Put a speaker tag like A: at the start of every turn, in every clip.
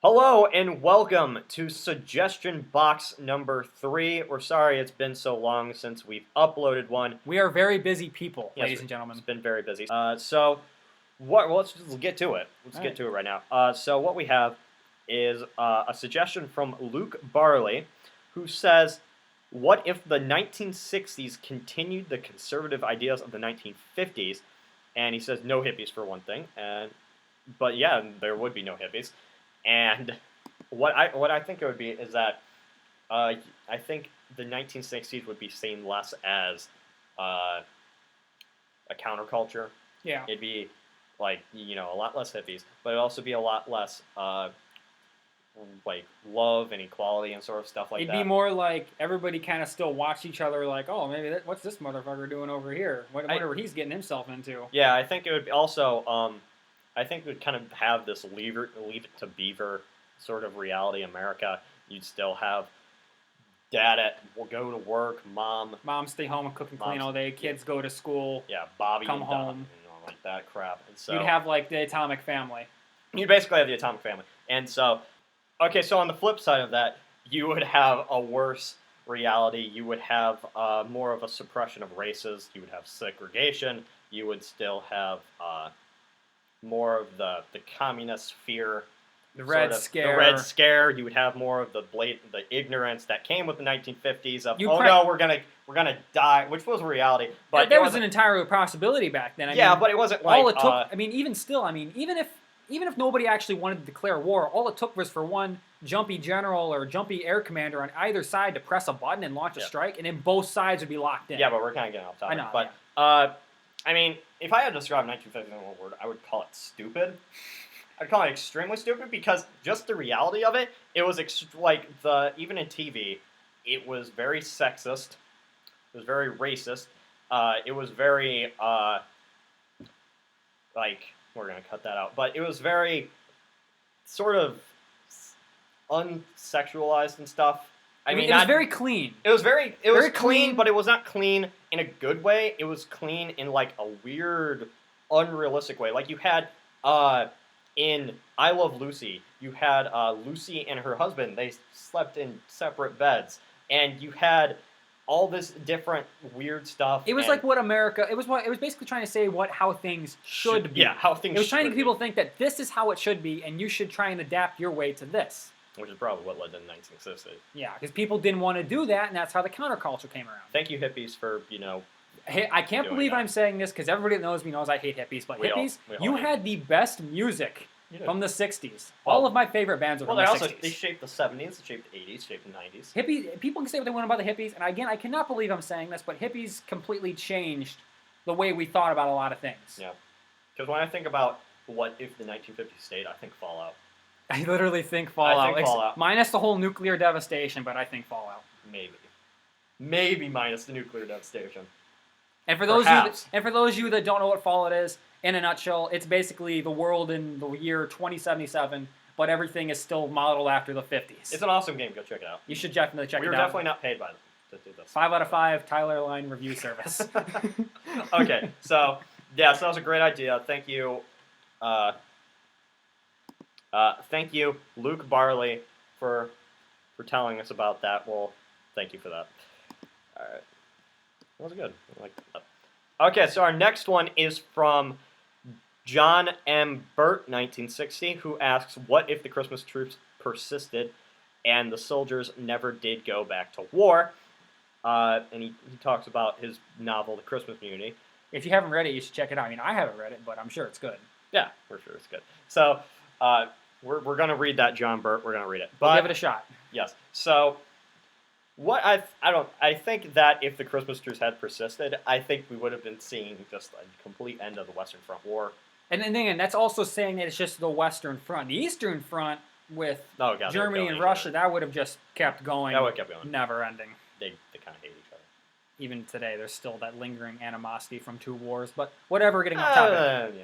A: Hello and welcome to suggestion box number 3. We're sorry it's been so long since we've uploaded one.
B: We are very busy people,
A: Yes,
B: ladies and gentlemen.
A: It's been very busy. Let's just get to it. Let's get to it right now. So what we have is a suggestion from Luke Barley, who says, what if the 1960s continued the conservative ideas of the 1950s? And he says no hippies for one thing, but yeah, there would be no hippies. And what I think it would be is that I think the 1960s would be seen less as a counterculture.
B: Yeah.
A: It'd be like, a lot less hippies, but it'd also be a lot less like love and equality and sort of stuff like that.
B: It'd be more like everybody kind of still watch each other like, oh, maybe what's this motherfucker doing over here? Whatever he's getting himself into.
A: Yeah, I think it would also I think we'd kind of have this leave it to Beaver sort of reality America. You'd still have dad will go to work, mom
B: stay home and cook and clean all day, kids go to school.
A: Yeah, Bobby
B: come
A: and
B: home.
A: Like that crap. And so
B: you'd have like the Atomic Family.
A: You'd basically have the Atomic Family. And so, okay, so on the flip side of that, you would have a worse reality. You would have more of a suppression of races. You would have segregation. You would still have more of the communist fear,
B: the Red Scare.
A: The Red Scare. You would have more of the ignorance that came with the 1950s of no, we're gonna die, which was a reality. But
B: there was an entire possibility back then. I
A: mean,
B: but
A: it wasn't like
B: all it took. I mean, even if nobody actually wanted to declare war, all it took was for one jumpy general or jumpy air commander on either side to press a button and launch a strike, and then both sides would be locked in.
A: Yeah, but we're kind of getting off topic.
B: I know.
A: But I mean, if I had to describe 1950s in one word, I would call it stupid. I'd call it extremely stupid because just the reality of it, it was even in TV, it was very sexist. It was very racist. It was very we're gonna cut that out, but it was very sort of unsexualized and stuff.
B: I mean, it was very clean.
A: It was very clean, but it was not clean in a good way. It was clean in like a weird, unrealistic way. Like you had in I Love Lucy, you had Lucy and her husband. They slept in separate beds, and you had all this different weird stuff.
B: It was like what America. It was basically trying to say how things should be.
A: Yeah, how things.
B: It was trying to get people to think that this is how it should be, and you should try and adapt your way to this.
A: Which is probably what led to the 1960s.
B: Yeah, because people didn't want to do that, and that's how the counterculture came around.
A: Thank you, hippies, for
B: Hey, I can't believe I'm saying this because everybody that knows me knows I hate hippies. But hippies, you had the best music from the 60s. All of my favorite bands were from the 60s.
A: They shaped the 70s, they shaped the 80s, shaped the 90s.
B: People can say what they want about the hippies, and again, I cannot believe I'm saying this, but hippies completely changed the way we thought about a lot of things.
A: Yeah, because when I think about what if the 1950s stayed, I think Fallout.
B: I literally think Fallout. Minus the whole nuclear devastation, but I think Fallout.
A: Maybe minus the nuclear devastation.
B: And for those of you that don't know what Fallout is, in a nutshell, it's basically the world in the year 2077, but everything is still modeled after the 50s.
A: It's an awesome game. Go check it out.
B: You should definitely check it out.
A: We were definitely not paid by them to do this.
B: 5 out of 5, Tyler Line review service.
A: Okay, so that was a great idea. Thank you. Thank you, Luke Barley, for telling us about that. Well, thank you for that. All right. That was good. I like that. Okay, so our next one is from John M. Burt, 1960, who asks, what if the Christmas truce persisted and the soldiers never did go back to war? And he talks about his novel, The Christmas Mutiny.
B: If you haven't read it, you should check it out. I mean, I haven't read it, but I'm sure it's good.
A: Yeah, for sure it's good. So, we're going to read that, John Burt. We're going to read it.
B: We'll give it a shot.
A: Yes. So, I think that if the Christmas truce had persisted, I think we would have been seeing just a complete end of the Western Front War.
B: And then that's also saying that it's just the Western Front. The Eastern Front with Germany and Russia, that would have just kept going.
A: That would have kept going.
B: Never ending.
A: They kind of hate each other.
B: Even today, there's still that lingering animosity from 2 wars. But whatever, getting off topic.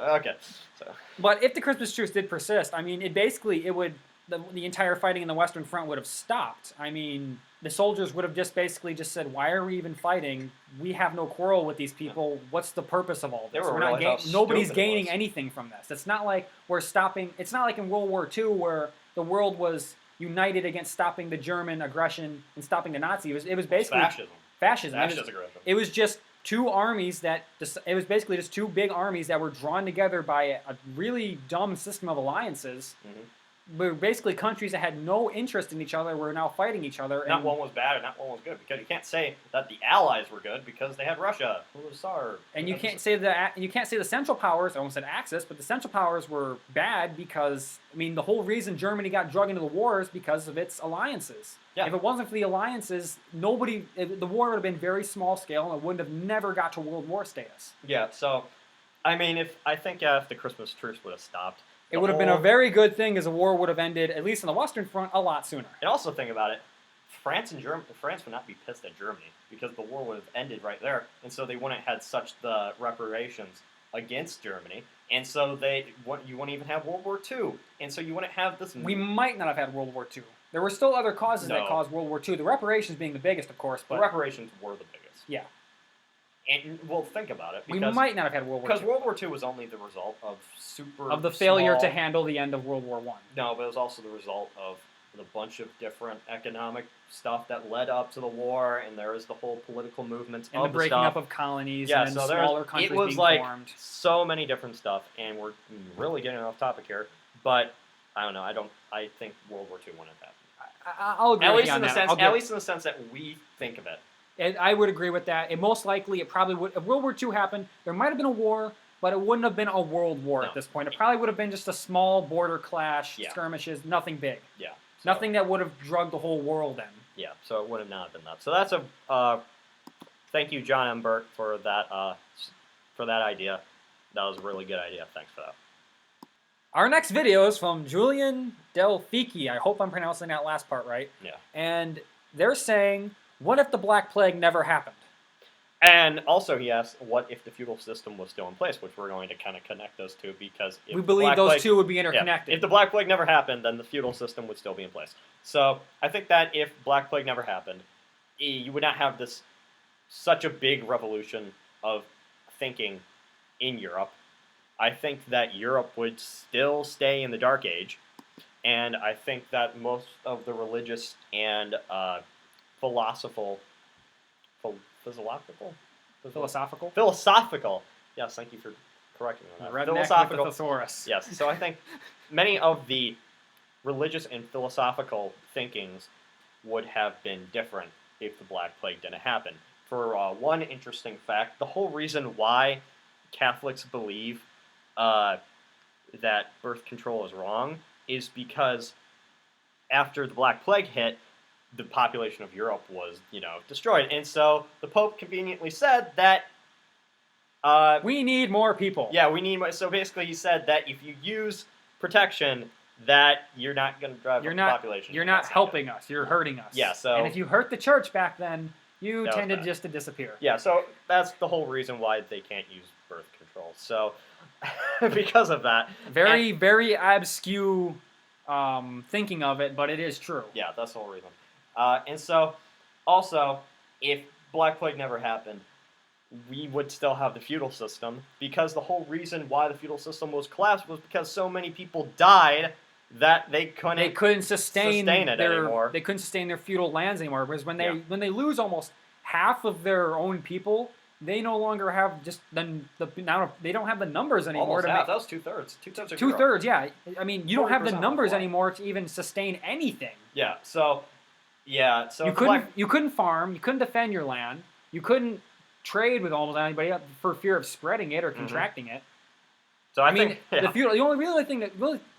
A: Okay. So.
B: But if the Christmas truce did persist, I mean, the entire fighting in the Western Front would have stopped. I mean, the soldiers would have just basically just said, "Why are we even fighting? We have no quarrel with these people. What's the purpose of all this?
A: They were
B: Nobody's
A: stupid it
B: gaining
A: was.
B: anything from this. It's not like we're stopping. It's not like in World War II where the world was united against stopping the German aggression and stopping the Nazi. It was basically
A: Fascism.
B: fascism.
A: Fascist aggression.
B: It was just two armies that it was basically just two big armies that were drawn together by a really dumb system of alliances.
A: Mhm.
B: Where basically countries that had no interest in each other were now fighting each other.
A: Not one was bad and not one was good, because you can't say that the Allies were good because they had Russia, who was Tsar.
B: And you can't say the Central Powers. I almost said Axis, but the Central Powers were bad because the whole reason Germany got dragged into the war is because of its alliances.
A: Yeah.
B: If it wasn't for the alliances, the war would have been very small scale and it wouldn't have never got to World War status.
A: Yeah. So, if the Christmas truce would have stopped,
B: It would have been a very good thing, as the war would have ended, at least on the Western Front, a lot sooner.
A: And also think about it, France would not be pissed at Germany because the war would have ended right there, and so they wouldn't have had such the reparations against Germany, and so you wouldn't even have World War II, and so you wouldn't have this.
B: We might not have had World War II. There were still other causes that caused World War II. The reparations being the biggest, of course. But
A: the reparations were the biggest.
B: Yeah.
A: And well, think about it.
B: We might not have had World War II.
A: Because World War II was only the result of
B: the failure to handle the end of World War I.
A: No, but it was also the result of a bunch of different economic stuff that led up to the war, and there was the whole political movements
B: and
A: of
B: the breaking
A: stuff.
B: up of colonies,
A: Yeah,
B: and
A: so
B: smaller countries
A: it was
B: being
A: like
B: formed.
A: So many different stuff, and we're really getting off topic here. But I don't know. I think World War II wouldn't have happened.
B: I'll agree with you on that.
A: At least in the sense that we think of it.
B: And I would agree with that. And most likely, it probably would. If World War II happened, there might have been a war, but it wouldn't have been a world war at this point. It probably would have been just a small border clash, skirmishes, nothing big.
A: Yeah.
B: Nothing that would have drugged the whole world in.
A: Yeah, so it would have not been that. So that's a thank you, John and Burt, for that idea. That was a really good idea. Thanks for that.
B: Our next video is from Julian DelVecchio. I hope I'm pronouncing that last part right.
A: Yeah.
B: And they're saying, what if the Black Plague never happened?
A: And also he asked, what if the feudal system was still in place, which we're going to kind of connect those two, because if
B: we believe those two would be interconnected.
A: Yeah, if the Black Plague never happened, then the feudal system would still be in place. So I think that if Black Plague never happened, you would not have such a big revolution of thinking in Europe. I think that Europe would still stay in the Dark Age, and I think that most of the religious and philosophical. Yes, thank you for correcting me on that.
B: Philosophical. With the thesaurus.
A: Yes, so I think many of the religious and philosophical thinkings would have been different if the Black Plague didn't happen. For one interesting fact, the whole reason why Catholics believe that birth control is wrong is because after the Black Plague hit, the population of Europe was, destroyed. And so the Pope conveniently said that
B: we need more people.
A: Yeah, we need more. So basically he said that if you use protection, that you're not going to drive up the population.
B: You're not helping us. You're hurting us.
A: Yeah, so...
B: And if you hurt the church back then, you tended just to disappear.
A: Yeah, so that's the whole reason why they can't use birth control. So, because of that...
B: Very obscure thinking of it, but it is true.
A: Yeah, that's the whole reason. And so, also, if Black Plague never happened, we would still have the feudal system, because the whole reason why the feudal system was collapsed was because so many people died that they couldn't sustain it anymore.
B: They couldn't sustain their feudal lands anymore. Because when they lose almost half of their own people, they no longer have just they don't have the numbers anymore.
A: Almost half. That was 2/3. 2/3.
B: 2/3. Yeah. I mean, you don't have the numbers anymore to even sustain anything.
A: Yeah. So. Yeah. So
B: you couldn't farm. You couldn't defend your land. You couldn't trade with almost anybody for fear of spreading it or contracting it.
A: So I mean,
B: the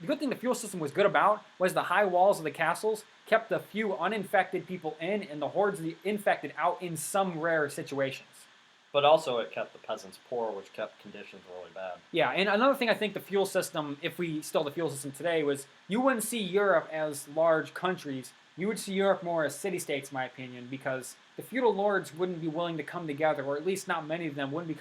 B: good thing the feudal system was good about was the high walls of the castles kept the few uninfected people in and the hordes of the infected out in some rare situations.
A: But also it kept the peasants poor, which kept conditions really bad.
B: Yeah, and another thing I think the feudal system, if we still have the feudal system today, was you wouldn't see Europe as large countries. You would see Europe more as city-states, in my opinion, because the feudal lords wouldn't be willing to come together, or at least not many of them wouldn't be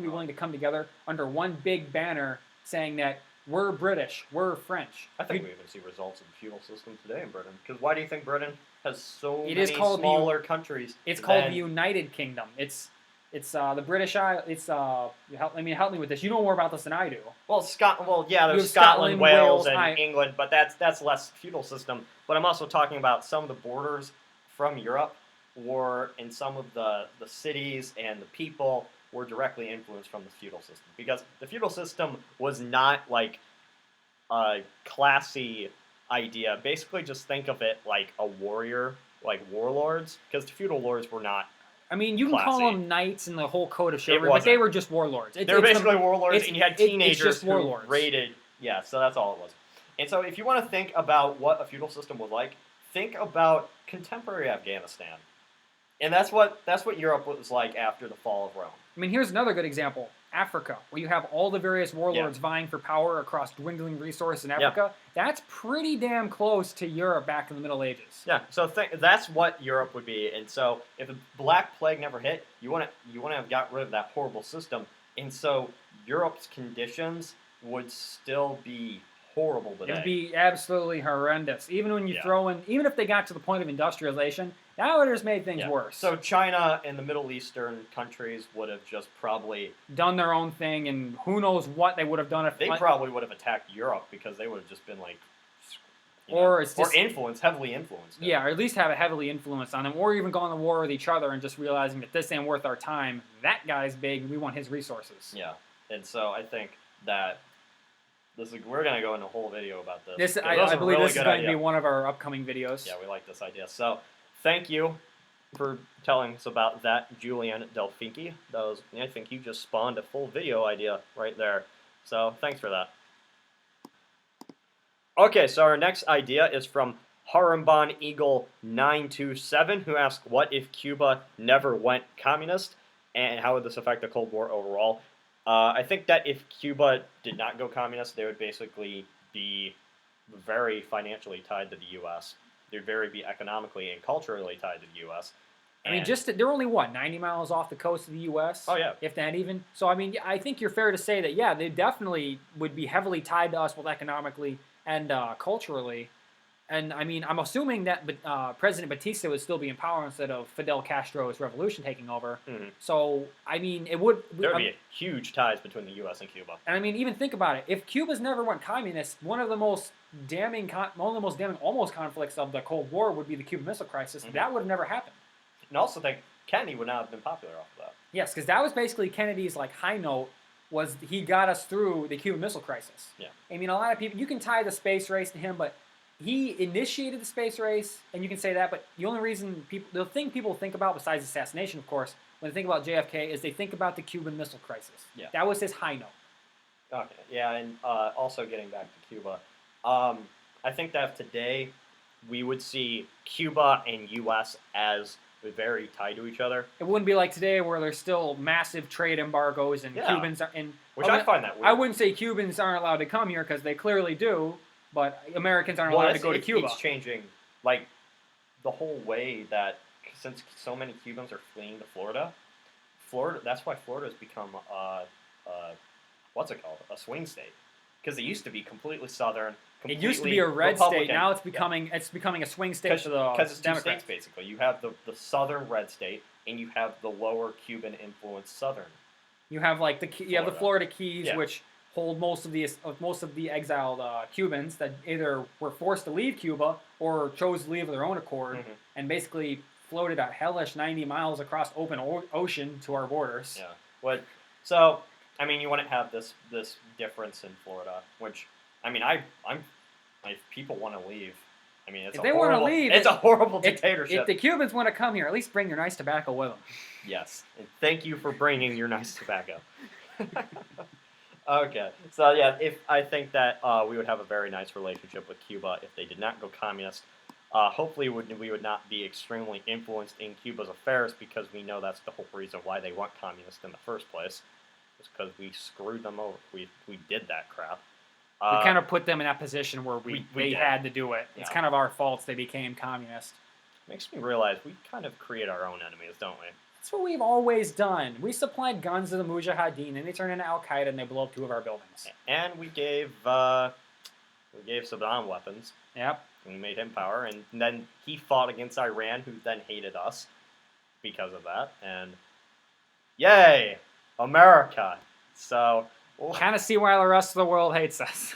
B: willing to come together under one big banner saying that We're British. We're French.
A: I think we even see results of the feudal system today in Britain. Because why do you think Britain has so
B: It
A: many
B: is called
A: smaller countries?
B: It's called the United Kingdom. It's the British Isle. It's help me with this. You know more about this than I do.
A: Well, Well, yeah,
B: You
A: there's
B: have
A: Scotland, Wales, and
B: I-
A: England, but that's less feudal system. But I'm also talking about some of the borders from Europe were in some of the cities and the people were directly influenced from the feudal system because the feudal system was not like a classy idea. Basically, just think of it like a warrior, like warlords, because the feudal lords were not.
B: I mean, you can call
A: Classy.
B: them knights in the whole code of chivalry, but
A: wasn't.
B: they were just warlords.
A: They were basically warlords,
B: it's-
A: and you had
B: it's just
A: teenagers who
B: warlords.
A: raided. Yeah, so that's all it was. And so, if you want to think about what a feudal system was like, think about contemporary Afghanistan, and that's what Europe was like after the fall of Rome.
B: I mean, here's another good example. Africa, where you have all the various warlords vying for power across dwindling resources in Africa. That's pretty damn close to Europe back in the Middle Ages.
A: Yeah, so that's what Europe would be. And so if the Black Plague never hit, you want to have got rid of that horrible system. And so Europe's conditions would still be horrible today.
B: It would be absolutely horrendous. Even when you throw in, even if they got to the point of industrialization, that would have just made things worse.
A: So China and the Middle Eastern countries would have just probably
B: done their own thing, and who knows what they would have done if
A: they probably would have attacked Europe because they would have just been like,
B: or
A: heavily influenced.
B: Yeah, or at least have a heavily influence on them, or even gone to war with each other and just realizing that this ain't worth our time. That guy's big. We want his resources.
A: Yeah, and so I think that. We're going to go into a whole video about this.
B: I believe this is going to be one of our upcoming videos.
A: Yeah, we like this idea. So, thank you for telling us about that, Julian DelVecchio. I think you just spawned a full video idea right there. So, thanks for that. Okay, so our next idea is from Harambon Eagle 927, who asked, "What if Cuba never went communist, and how would this affect the Cold War overall?" I think that if Cuba did not go communist, they would basically be very financially tied to the U.S. They'd be economically and culturally tied to the U.S.
B: I mean, they're only, 90 miles off the coast of the U.S.?
A: Oh, yeah.
B: If that even. So, I mean, I think you're fair to say that, yeah, they definitely would be heavily tied to us both economically and culturally. And, I mean, I'm assuming that President Batista would still be in power instead of Fidel Castro's revolution taking over.
A: Mm-hmm.
B: So, I mean, it would...
A: There would be huge ties between the U.S. and Cuba.
B: And, I mean, even think about it. If Cuba's never went communist, one of the most damning almost conflicts of the Cold War would be the Cuban Missile Crisis. Mm-hmm. That would have never happened.
A: And I also think Kennedy would not have been popular off of that.
B: Yes, because that was basically Kennedy's high note, was he got us through the Cuban Missile Crisis.
A: Yeah.
B: I mean, a lot of people, you can tie the space race to him, but he initiated the space race, and you can say that, but the only reason the thing people think about, besides assassination, of course, when they think about JFK, is they think about the Cuban Missile Crisis.
A: Yeah.
B: That was his high note.
A: Okay, yeah, and also getting back to Cuba, I think that today we would see Cuba and U.S. as very tied to each other.
B: It wouldn't be like today where there's still massive trade embargoes and Cubans are in.
A: Which I find that weird.
B: I wouldn't say Cubans aren't allowed to come here because they clearly do, but Americans aren't allowed to go to Cuba.
A: It's changing, the whole way that, since so many Cubans are fleeing to Florida, that's why Florida has become, a swing state. Because it used to be completely southern.
B: It used to be a red state. Now it's becoming a swing state to the Democrats.
A: Because it's two states, basically. You have the southern red state, and you have the lower Cuban-influenced southern.
B: You have the Florida Keys, which hold most of the exiled Cubans that either were forced to leave Cuba or chose to leave of their own accord, and basically floated a hellish 90 miles across open ocean to our borders.
A: Yeah. So, I mean, you wouldn't have this difference in Florida, which, I mean, if people want to leave, I mean, it's a horrible dictatorship.
B: If the Cubans want to come here, at least bring your nice tobacco with them.
A: Yes, and thank you for bringing your nice tobacco. Okay, so yeah, I think that we would have a very nice relationship with Cuba if they did not go communist. Hopefully, we would not be extremely influenced in Cuba's affairs because we know that's the whole reason why they went communist in the first place. It's because we screwed them over. We did that crap.
B: We kind of put them in that position where they had to do it. It's kind of our fault they became communist.
A: Makes me realize we kind of create our own enemies, don't we?
B: That's what we've always done. We supplied guns to the Mujahideen, and they turned into Al-Qaeda, and they blew up 2 of our buildings.
A: And we gave Saddam weapons.
B: Yep.
A: And we made him power, and then he fought against Iran, who then hated us because of that. And yay, America! So
B: we'll kind of see why the rest of the world hates us.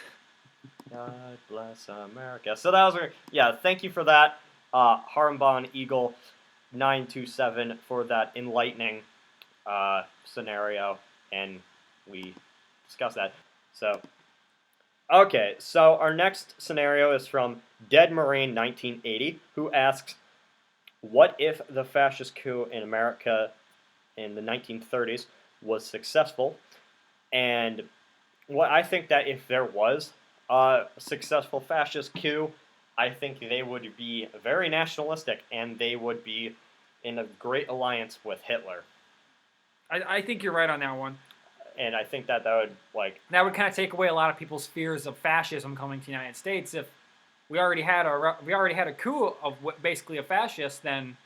A: God bless America. So that was thank you for that, Harambon Eagle 927 for that enlightening scenario, and we discussed that. So, okay, so our next scenario is from Dead Marine 1980, who asks, what if the fascist coup in America in the 1930s was successful? And what I think that if there was a successful fascist coup, I think they would be very nationalistic, and they would be in a great alliance with Hitler.
B: I think you're right on that one.
A: And I think that would
B: that would kind of take away a lot of people's fears of fascism coming to the United States. If we already had a coup of basically a fascist, then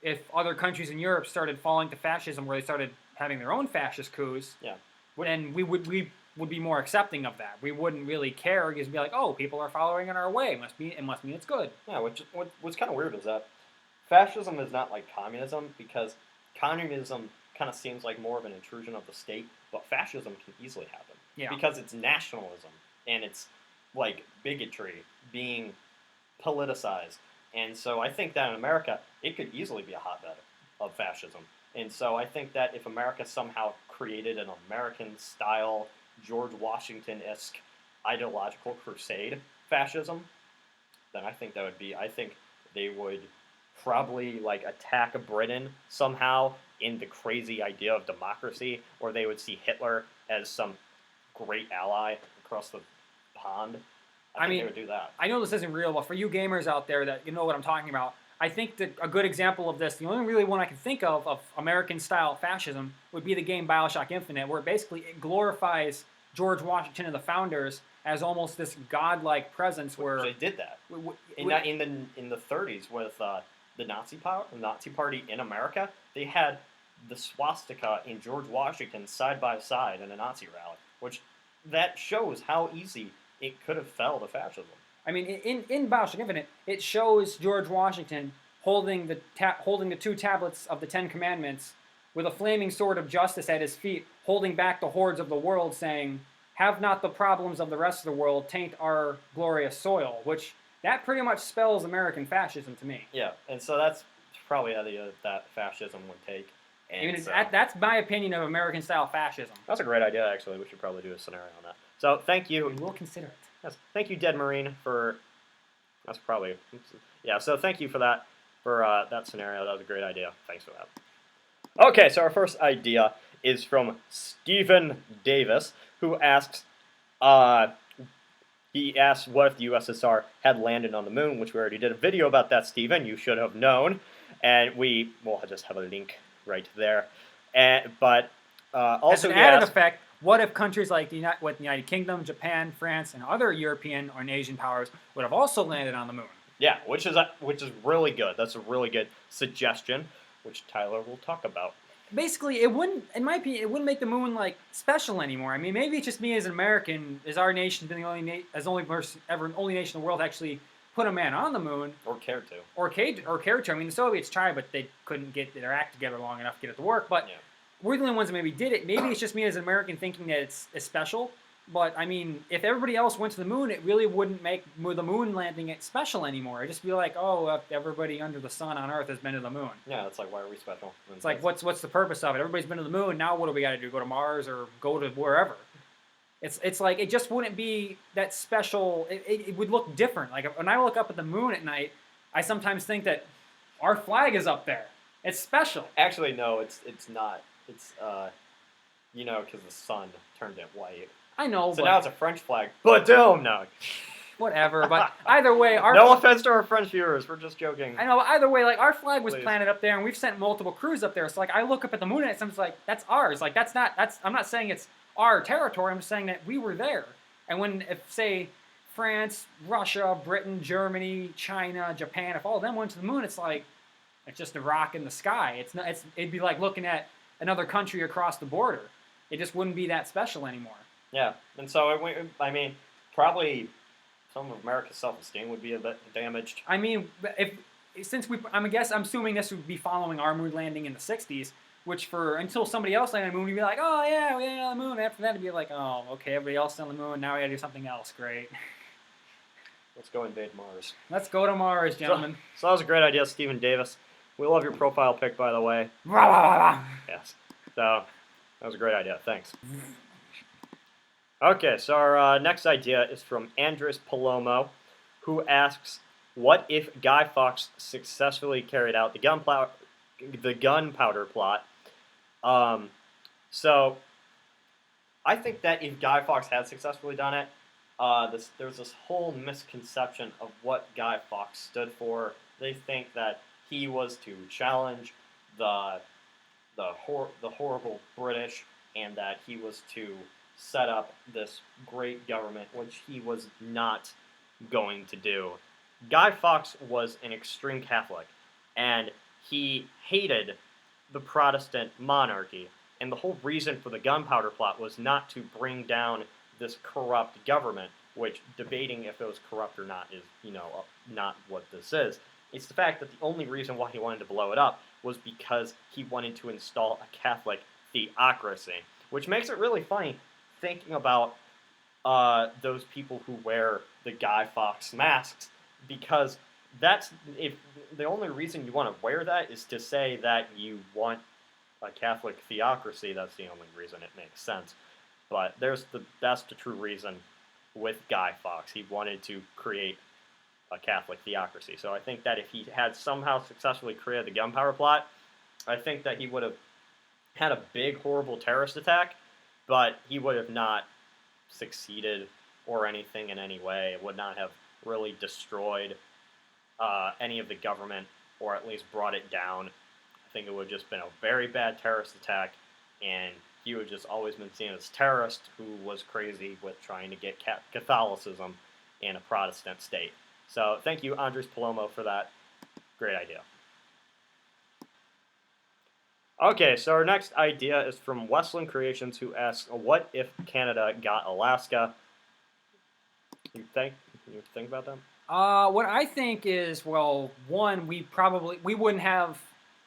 B: if other countries in Europe started falling to fascism, where they started having their own fascist coups, then we would be more accepting of that. We wouldn't really care because we'd be like, oh, people are following in our way. It must mean it's good.
A: Yeah, what's kind of weird is that fascism is not like communism, because communism kind of seems like more of an intrusion of the state, but fascism can easily happen.
B: Yeah.
A: Because it's nationalism, and it's like bigotry being politicized. And so I think that in America, it could easily be a hotbed of fascism. And so I think that if America somehow created an American-style, George Washington-esque ideological crusade fascism, then I think they would probably attack Britain somehow in the crazy idea of democracy, or they would see Hitler as some great ally across the pond. I think they would do that.
B: I know this isn't real, but for you gamers out there that you know what I'm talking about, I think that a good example of this, the only really one I can think of American-style fascism, would be the game BioShock Infinite, where it glorifies George Washington and the founders as almost this godlike presence. Where
A: they did that in the 30s with the Nazi Party in America. They had the swastika and George Washington side by side in a Nazi rally, which that shows how easy it could have fell to fascism.
B: I mean, in BioShock Infinite, it shows George Washington holding the 2 tablets of the 10 Commandments with a flaming sword of justice at his feet, holding back the hordes of the world, saying, "Have not the problems of the rest of the world taint our glorious soil," which that pretty much spells American fascism to me.
A: Yeah, and so that's probably how that fascism would take. And
B: that's my opinion of American-style fascism.
A: That's a great idea, actually. We should probably do a scenario on that. So thank you.
B: We will consider it.
A: Yes, thank you, Dead Marine, for... That's probably... Yeah, so thank you for that scenario. That was a great idea. Thanks for that. Okay, so our first idea is from Stephen Davis, who asks... He asks, what if the USSR had landed on the moon, which we already did a video about that, Stephen. You should have known. And we'll just have a link right there. But also,
B: as an added effect, what if countries like the United Kingdom, Japan, France, and other European or Asian powers would have also landed on the moon?
A: Yeah, which is really good. That's a really good suggestion, which Tyler will talk about.
B: Basically, it wouldn't make the moon special anymore. I mean, maybe it's just me as an American, is our nation the only nation in the world to actually put a man on the moon,
A: or care to.
B: Or care to. I mean, the Soviets tried, but they couldn't get their act together long enough to get it to work. But we're the only ones that maybe did it. Maybe it's just me as an American thinking that it's special. But, I mean, if everybody else went to the moon, it really wouldn't make the moon landing it special anymore. It'd just be like, oh, everybody under the sun on Earth has been to the moon.
A: Yeah, it's like, why are we special?
B: It's like, what's the purpose of it? Everybody's been to the moon. Now what do we got to do? Go to Mars or go to wherever? It's like, it just wouldn't be that special. It would look different. Like, when I look up at the moon at night, I sometimes think that our flag is up there. It's special.
A: Actually, no, it's not. It's, because the sun turned it white.
B: I know,
A: so now it's a French flag. But no.
B: Whatever, but either way...
A: No offense to our French viewers, we're just joking.
B: I know, but either way, our flag was planted up there, and we've sent multiple crews up there, so, I look up at the moon, and it's like, that's ours. I'm not saying it's our territory, I'm just saying that we were there. And if, say, France, Russia, Britain, Germany, China, Japan, if all of them went to the moon, it's like, It's just a rock in the sky. It's not. It'd be like looking at another country across the border. It just wouldn't be that special anymore.
A: Yeah, and so I mean, probably some of America's self-esteem would be a bit damaged.
B: I mean, I'm assuming this would be following our moon landing in the '60s, which until somebody else landed on the moon, we'd be like, oh yeah, we landed on the moon. After that, it'd be like, oh, okay, everybody else on the moon. Now we gotta do something else. Great.
A: Let's go invade Mars.
B: Let's go to Mars, gentlemen.
A: So that was a great idea, Stephen Davis. We love your profile pic, by the way.
B: Rah, rah, rah, rah.
A: Yes. So that was a great idea. Thanks. Okay, so our next idea is from Andres Palomo, who asks, what if Guy Fawkes successfully carried out the gunpowder plot? So I think that if Guy Fawkes had successfully done it, there's this whole misconception of what Guy Fawkes stood for. They think that he was to challenge the horrible British, and that he was to set up this great government, which he was not going to do. Guy Fawkes was an extreme Catholic, and he hated the Protestant monarchy, and the whole reason for the gunpowder plot was not to bring down this corrupt government, which debating if it was corrupt or not is, not what this is. It's the fact that the only reason why he wanted to blow it up was because he wanted to install a Catholic theocracy, which makes it really funny thinking about those people who wear the Guy Fawkes masks, because if the only reason you want to wear that is to say that you want a Catholic theocracy. That's the only reason it makes sense. But that's the true reason with Guy Fawkes. He wanted to create a Catholic theocracy. So I think that if he had somehow successfully created the gunpowder plot, I think that he would have had a big, horrible terrorist attack, but he would have not succeeded or anything in any way. It would not have really destroyed any of the government, or at least brought it down. I think it would have just been a very bad terrorist attack, and he would just always been seen as a terrorist who was crazy with trying to get Catholicism in a Protestant state. So thank you, Andres Palomo, for that great idea. Okay, so our next idea is from Westland Creations, who asks, what if Canada got Alaska? You think about that?
B: What I think is, well, one, we wouldn't have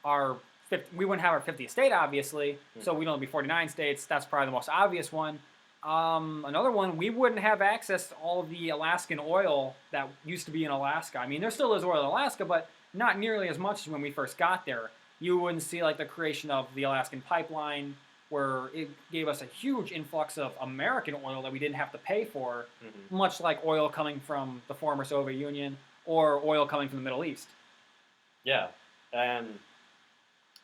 B: our 50th state, obviously, so we'd only be 49 states. That's probably the most obvious one. Another one, we wouldn't have access to all of the Alaskan oil that used to be in Alaska. I mean, there still is oil in Alaska, but not nearly as much as when we first got there. You wouldn't see like the creation of the Alaskan pipeline, where it gave us a huge influx of American oil that we didn't have to pay for, much like oil coming from the former Soviet Union or oil coming from the Middle East.
A: Yeah, and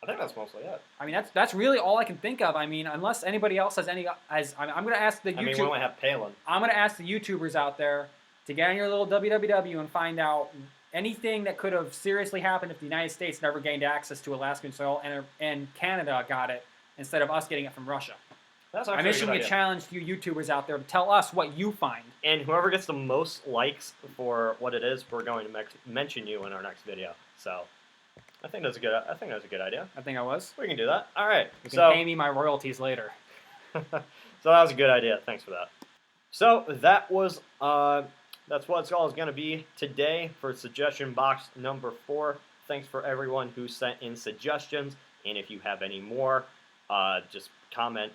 A: I think that's mostly it.
B: I mean, that's really all I can think of. I mean, unless anybody else has any, I'm going to ask the
A: I mean, we only have Palin.
B: I'm going to ask the YouTubers out there to get on your little www and find out anything that could have seriously happened if the United States never gained access to Alaskan soil and Canada got it instead of us getting it from Russia. I'm issuing a challenge to you YouTubers out there to tell us what you find.
A: And whoever gets the most likes for what it is, we're going to mention you in our next video. So I think that's a good idea.
B: I think I was.
A: We can do that. All right.
B: You can pay me my royalties later.
A: So that was a good idea. Thanks for that. So that was that's what it's all going to be today for suggestion box number 4. Thanks for everyone who sent in suggestions, and if you have any more, just comment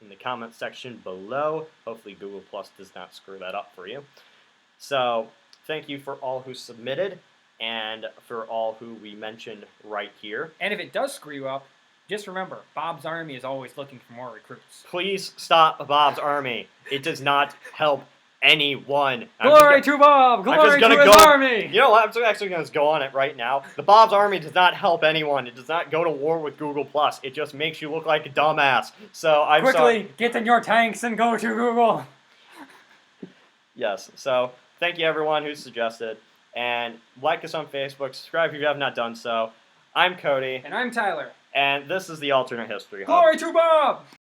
A: in the comment section below. Hopefully Google Plus does not screw that up for you. So thank you for all who submitted, and for all who we mentioned right here.
B: And if it does screw you up, just remember, Bob's Army is always looking for more recruits.
A: Please stop Bob's Army. It does not help anyone.
B: Glory to Bob! Glory to his army!
A: You know what? I'm actually going to go on it right now. The Bob's Army does not help anyone. It does not go to war with Google+. It just makes you look like a dumbass. So I'm
B: Quickly, get in your tanks and go to Google!
A: Yes. So thank you everyone who suggested. And like us on Facebook. Subscribe if you have not done so. I'm Cody.
B: And I'm Tyler.
A: And this is the Alternate History Hub.
B: Glory to Bob!